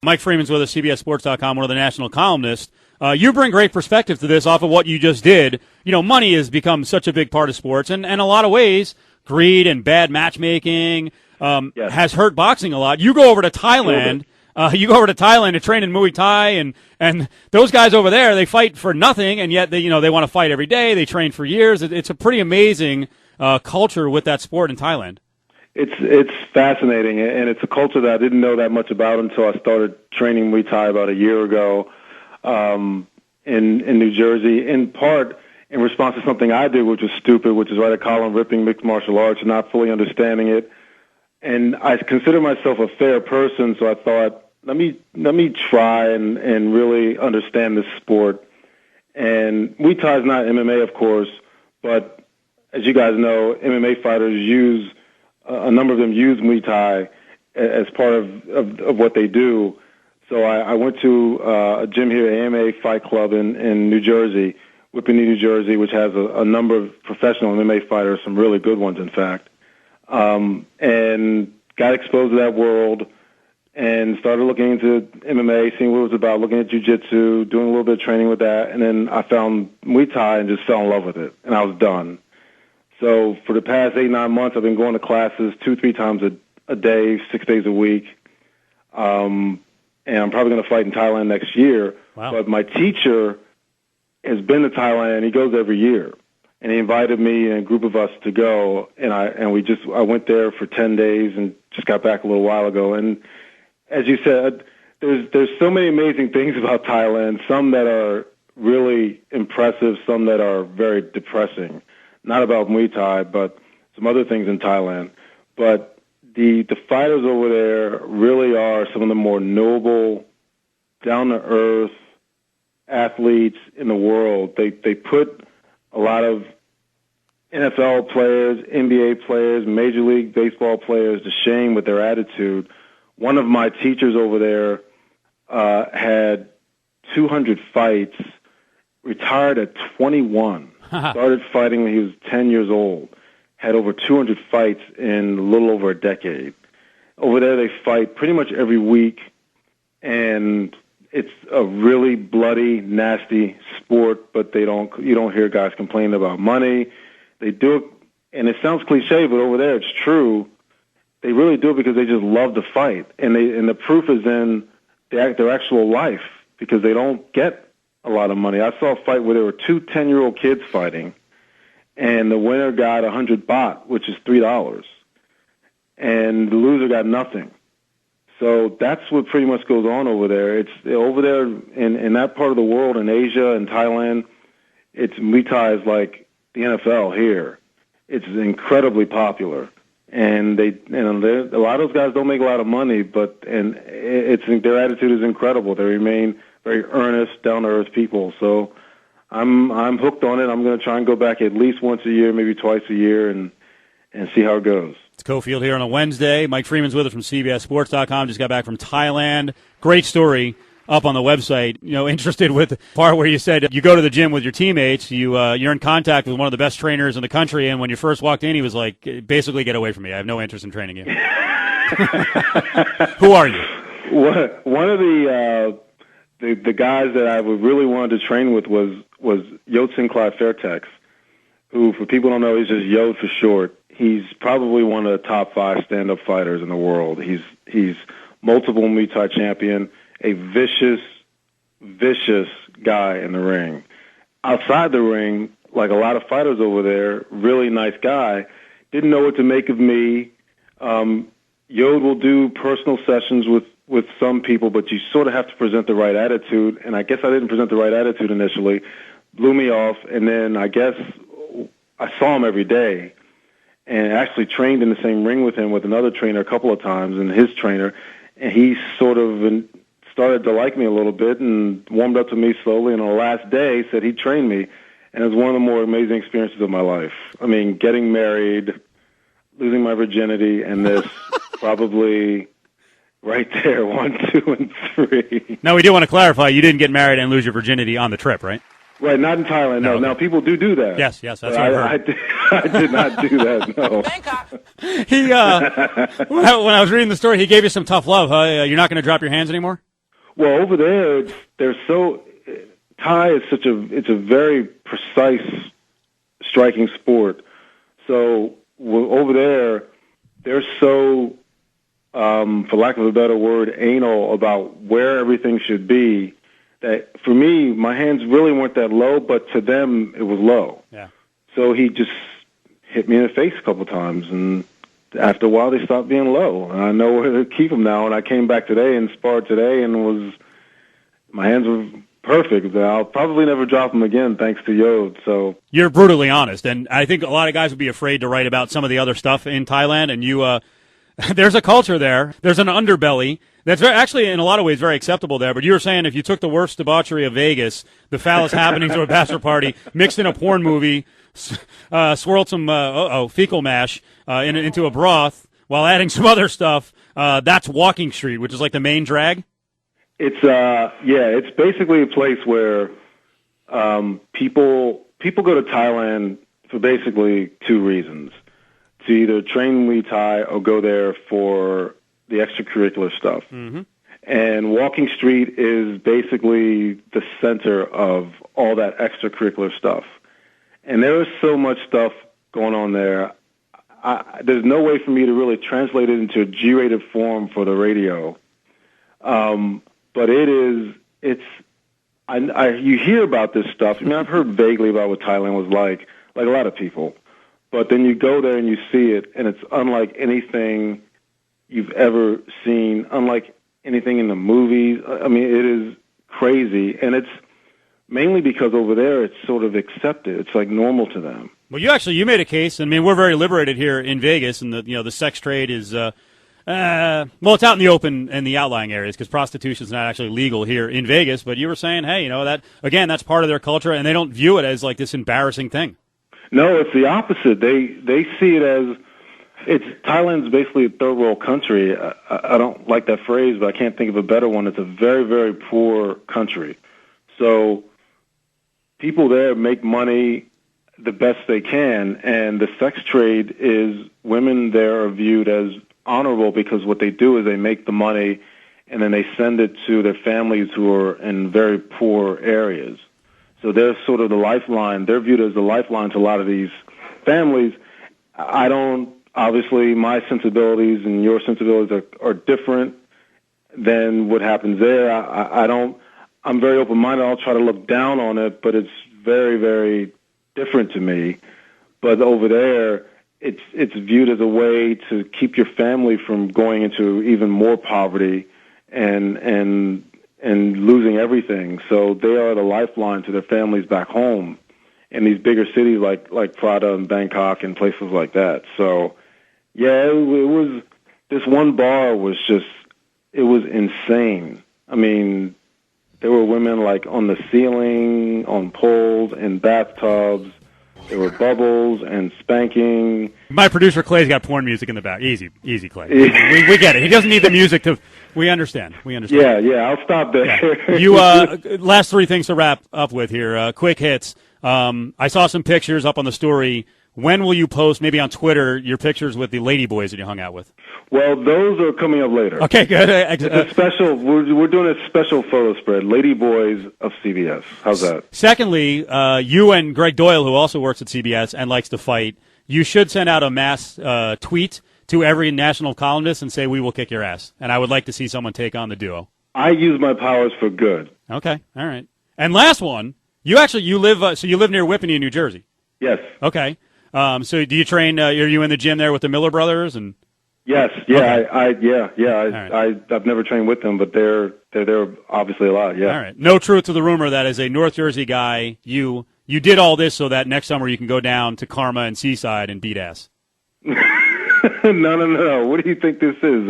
Mike Freeman's with us, CBSSports.com, one of the national columnists. You bring great perspective to this off of what you just did. You know, money has become such a big part of sports, and in a lot of ways, greed and bad matchmaking has hurt boxing a lot. You go over to Thailand. To train in Muay Thai, and those guys over there, they fight for nothing, and yet they want to fight every day. They train for years. It's a pretty amazing culture with that sport in Thailand. It's fascinating, and it's a culture that I didn't know that much about until I started training Muay Thai about a year ago in New Jersey, in part in response to something I did, which was stupid, which is write a column ripping mixed martial arts and not fully understanding it. And I consider myself a fair person, so I thought, let me try and really understand this sport. And Muay Thai is not MMA, of course, but as you guys know, MMA fighters a number of them use Muay Thai as part of what they do. So I went to a gym here, AMA Fight Club in New Jersey, Whippany, New Jersey, which has a number of professional MMA fighters, some really good ones, in fact. And got exposed to that world and started looking into MMA, seeing what it was about, looking at jiu-jitsu, doing a little bit of training with that. And then I found Muay Thai and just fell in love with it, and I was done. So for the past 8-9 months, I've been going to classes 2-3 times a day, 6 days a week. And I'm probably going to fight in Thailand next year. Wow. But my teacher has been to Thailand. He goes every year. And he invited me and a group of us to go, and I went there for 10 days and just got back a little while ago. And as you said, there's so many amazing things about Thailand, some that are really impressive, some that are very depressing. Not about Muay Thai, but some other things in Thailand. But the fighters over there really are some of the more noble, down-to-earth athletes in the world. They put a lot of NFL players, NBA players, Major League Baseball players to shame with their attitude. One of my teachers over there had 200 fights, retired at 21, started fighting when he was 10 years old, had over 200 fights in a little over a decade. Over there they fight pretty much every week, and it's a really bloody, nasty sport, but you don't hear guys complaining about money. They do it, and it sounds cliche, but over there it's true. They really do it because they just love to fight, and the proof is in their actual life, because they don't get a lot of money. I saw a fight where there were two 10-year-old kids fighting, and the winner got 100 baht, which is $3, and the loser got nothing. So that's what pretty much goes on over there. It's over there in that part of the world, in Asia and Thailand. It's Muay Thai is like the NFL here. It's incredibly popular, and a lot of those guys don't make a lot of money, but their attitude is incredible. They remain very earnest, down-to-earth people. So I'm hooked on it. I'm going to try and go back at least once a year, maybe twice a year, and see how it goes. It's Cofield here on a Wednesday. Mike Freeman's with us from CBSSports.com. Just got back from Thailand. Great story up on the website. You know, interested with the part where you said you go to the gym with your teammates. You're in contact with one of the best trainers in the country, and when you first walked in, he was like, basically, get away from me. I have no interest in training you. Who are you? One of the guys that I really wanted to train with was Yod Sinclair Fairtex, who, for people who don't know, he's just Yod for short. He's probably one of the top 5 stand-up fighters in the world. He's multiple Muay Thai champion, a vicious guy in the ring. Outside the ring, like a lot of fighters over there, really nice guy. Didn't know what to make of me. Yod will do personal sessions with some people, but you sort of have to present the right attitude, and I guess I didn't present the right attitude initially. Blew me off, and then I guess I saw him every day and actually trained in the same ring with him with another trainer a couple of times, and his trainer, and he sort of started to like me a little bit and warmed up to me slowly, and on the last day said he'd train me, and it was one of the more amazing experiences of my life. I mean, getting married, losing my virginity, and this probably right there, 1, 2, and 3. Now, we do want to clarify, you didn't get married and lose your virginity on the trip, right? Right, not in Thailand, no. Okay. Now, people do that. Yes, that's what I heard. I did not do that, no. He, when I was reading the story, he gave you some tough love, huh? You're not going to drop your hands anymore? Well, over there, Thai is it's a very precise striking sport. So over there, they're so, for lack of a better word, anal about where everything should be, that for me, my hands really weren't that low, but to them, it was low. Yeah. So he just hit me in the face a couple times, and after a while, they stopped being low. And I know where to keep them now, and I came back today and sparred today, and my hands were perfect. I'll probably never drop them again, thanks to Yod. So you're brutally honest, and I think a lot of guys would be afraid to write about some of the other stuff in Thailand. And you, there's a culture there. There's an underbelly that's actually, in a lot of ways, very acceptable there. But you were saying if you took the worst debauchery of Vegas, the foulest happenings of a bachelor party, mixed in a porn movie, swirled some fecal mash into a broth while adding some other stuff, that's Walking Street, which is like the main drag. It's basically a place where people go to Thailand for basically two reasons: to either train Muay Thai or go there for the extracurricular stuff. Mm-hmm. And Walking Street is basically the center of all that extracurricular stuff. And there is so much stuff going on there. There's no way for me to really translate it into a G-rated form for the radio. But you hear about this stuff. I mean, I've heard vaguely about what Thailand was like a lot of people. But then you go there and you see it, and it's unlike anything you've ever seen, unlike anything in the movies. I mean, it is crazy, and it's mainly because over there it's sort of accepted. It's like normal to them. Well, you made a case. I mean, we're very liberated here in Vegas, and the sex trade is it's out in the open in the outlying areas because prostitution is not actually legal here in Vegas. But you were saying, hey, that's part of their culture, and they don't view it as like this embarrassing thing. No, it's the opposite. They see it as Thailand's basically a third world country. I don't like that phrase, but I can't think of a better one. It's a very, very poor country. So people there make money the best they can, and the sex trade is, women there are viewed as honorable because what they do is they make the money and then they send it to their families who are in very poor areas. So they're sort of the lifeline. They're viewed as the lifeline to a lot of these families. Obviously, my sensibilities and your sensibilities are different than what happens there. I'm very open-minded. I'll try to look down on it, but it's very, very different to me. But over there, it's viewed as a way to keep your family from going into even more poverty and losing everything. So they are the lifeline to their families back home in these bigger cities like Prada and Bangkok and places like that. So, yeah, it was, this one bar was it was insane. I mean, there were women like on the ceiling, on poles, in bathtubs. There were bubbles and spanking. My producer Clay's got porn music in the back. Easy, Clay. We get it. He doesn't need the music to. We understand. Yeah. I'll stop there. Yeah. You last three things to wrap up with here. Quick hits. I saw some pictures up on the story. When will you post, maybe on Twitter, your pictures with the lady boys that you hung out with? Well, those are coming up later. Okay, good. It's a special. We're doing a special photo spread. Lady Boys of CBS. How's that? Secondly, you and Greg Doyle, who also works at CBS and likes to fight, you should send out a mass tweet to every national columnist and say, "We will kick your ass." And I would like to see someone take on the duo. I use my powers for good. Okay, all right. And last one, you live near Whippany in New Jersey. Yes. Okay. So do you train? Are you in the gym there with the Miller brothers? And yes, yeah, okay. I've never trained with them, but they're obviously a lot. Yeah. All right. No truth to the rumor that as a North Jersey guy, you did all this so that next summer you can go down to Karma and Seaside and beat ass. No. What do you think this is?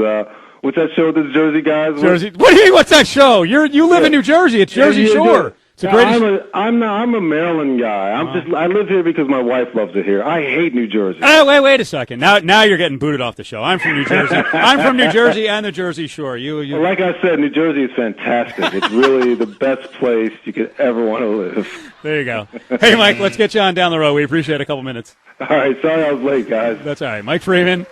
What's that show? The Jersey guys. Jersey. What do you mean? What's that show? You live in New Jersey. It's Jersey Shore. It's the greatest. I'm a Maryland guy. I live here because my wife loves it here. I hate New Jersey. Oh, wait a second. Now you're getting booted off the show. I'm from New Jersey. I'm from New Jersey and the Jersey Shore. Well, like I said, New Jersey is fantastic. It's really the best place you could ever want to live. There you go. Hey, Mike, let's get you on down the road. We appreciate a couple minutes. All right. Sorry I was late, guys. That's all right. Mike Freeman.